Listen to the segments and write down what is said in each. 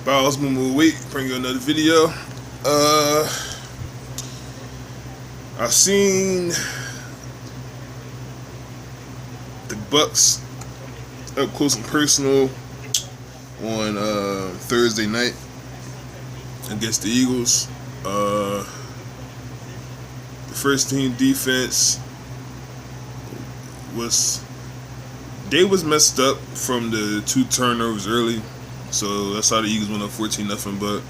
Bowels Moo Week, bring you another video. I seen the Bucs up close and personal on Thursday night against the Eagles. The first team defense was messed up from the 2 turnovers early, so that's how the Eagles went up 14-0.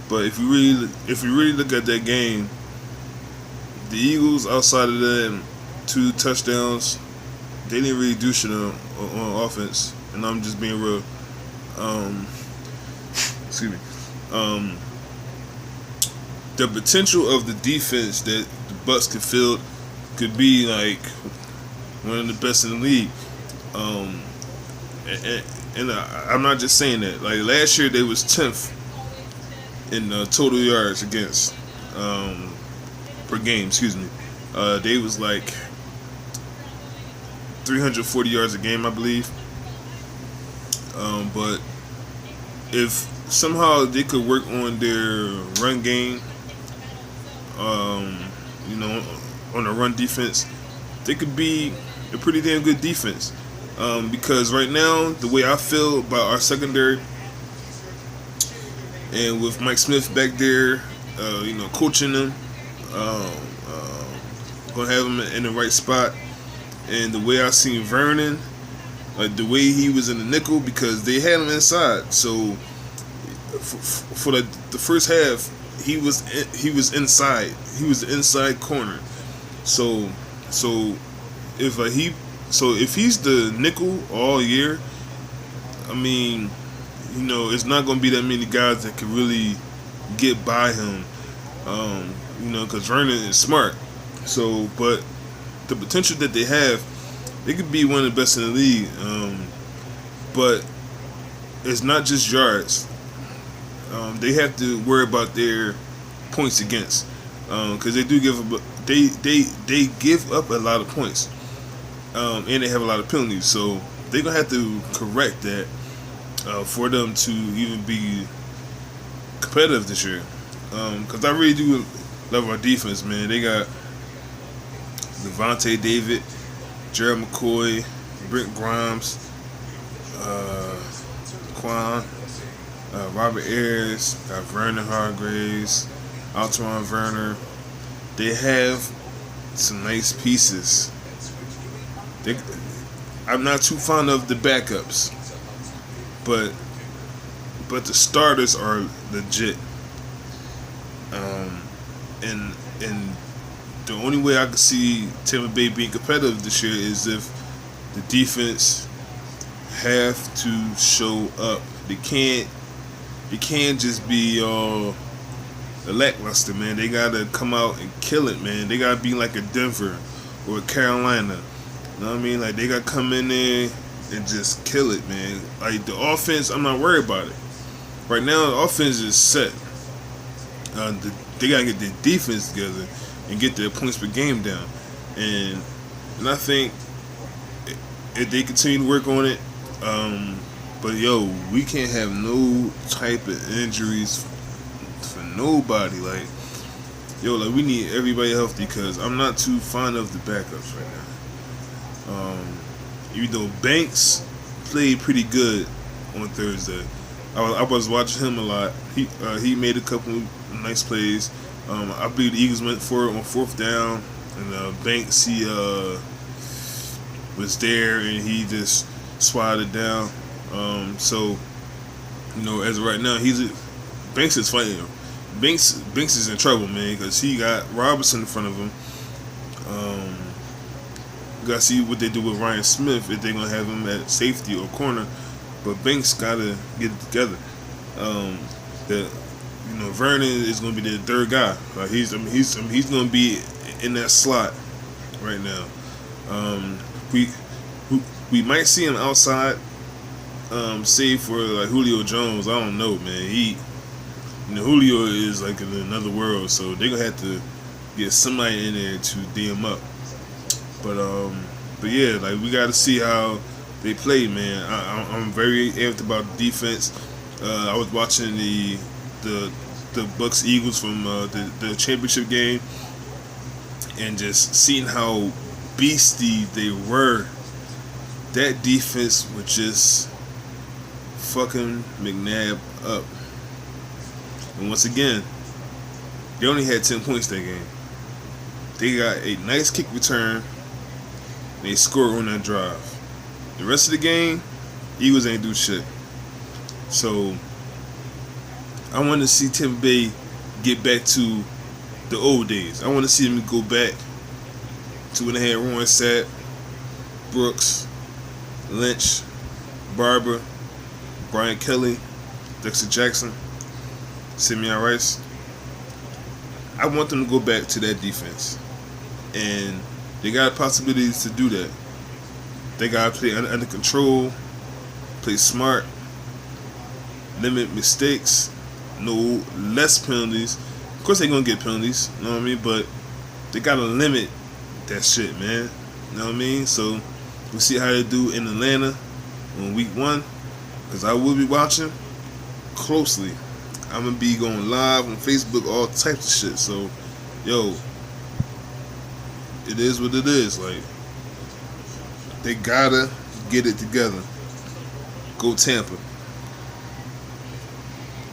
But if you really look at that game, the Eagles, outside of them 2 touchdowns, they didn't really do shit on offense. And I'm just being real. Excuse me. The potential of the defense that the Bucs could be like one of the best in the league. And I'm not just saying that. Like last year, they was 10th in total yards against per game. Excuse me. They was like 340 yards a game, I believe. But if somehow they could work on their run game, on the run defense, they could be a pretty damn good defense. Because right now, the way I feel about our secondary, and with Mike Smith back there, coaching them, gonna have him in the right spot, and the way I seen Vernon, like the way he was in the nickel, because they had him inside. So for the first half, he was inside. He was the inside corner. So if he's the nickel all year, I mean, it's not going to be that many guys that can really get by him, because Vernon is smart. So, but the potential that they have, they could be one of the best in the league. But it's not just yards. They have to worry about their points against, because they do give up a lot of points. And they have a lot of penalties, so they're gonna have to correct that for them to even be competitive this year. Because I really do love our defense, man. They got Devontae David, Gerald McCoy, Brent Grimes, Quan, Robert Ayers, got Vernon Hargraves, Altuan Werner. They have some nice pieces. I'm not too fond of the backups, but the starters are legit. And the only way I can see Tampa Bay being competitive this year is if the defense have to show up. They can't just be lackluster, man. They gotta come out and kill it, man. They gotta be like a Denver or a Carolina. You know what I mean? Like, they got to come in there and just kill it, man. Like, the offense, I'm not worried about it. Right now, the offense is set. They got to get their defense together and get their points per game down. And I think if they continue to work on it, but, we can't have no type of injuries for nobody. Like, we need everybody healthy, because I'm not too fond of the backups right now. Even though Banks played pretty good on Thursday, I was watching him a lot. He made a couple nice plays. I believe the Eagles went for it on 4th down, and Banks, he was there and he just swatted it down. So as of right now, Banks is fighting. Banks is in trouble, man, because he got Robinson in front of him. We gotta see what they do with Ryan Smith, if they're gonna have him at safety or corner. But Banks gotta get it together. Vernon is gonna be the third guy. Like he's gonna be in that slot right now. We might see him outside, save for like Julio Jones. I don't know, man. Julio is like in another world, so they're gonna have to get somebody in there to D him up. But yeah, like we got to see how they play, man. I'm very amped about defense. I was watching the the Bucs Eagles from the championship game, and just seeing how beastie they were. That defense was just fucking McNabb up. And once again, they only had 10 points that game. They got a nice kick return. And they scored on that drive. The rest of the game, Eagles ain't do shit. So I want to see Tampa Bay get back to the old days. I want to see them go back to when they had Ron Sapp, Brooks, Lynch, Barber, Brian Kelly, Dexter Jackson, Simeon Rice. I want them to go back to that defense. And they got possibilities to do that. They got to play under control, play smart, limit mistakes, no less penalties. Of course they're going to get penalties, you know what I mean? But they got to limit that shit, man. You know what I mean? So we'll see how they do in Atlanta on week 1. Because I will be watching closely. I'm going to be going live on Facebook, all types of shit. So, yo, it is what it is. Like, they gotta get it together. Go Tampa.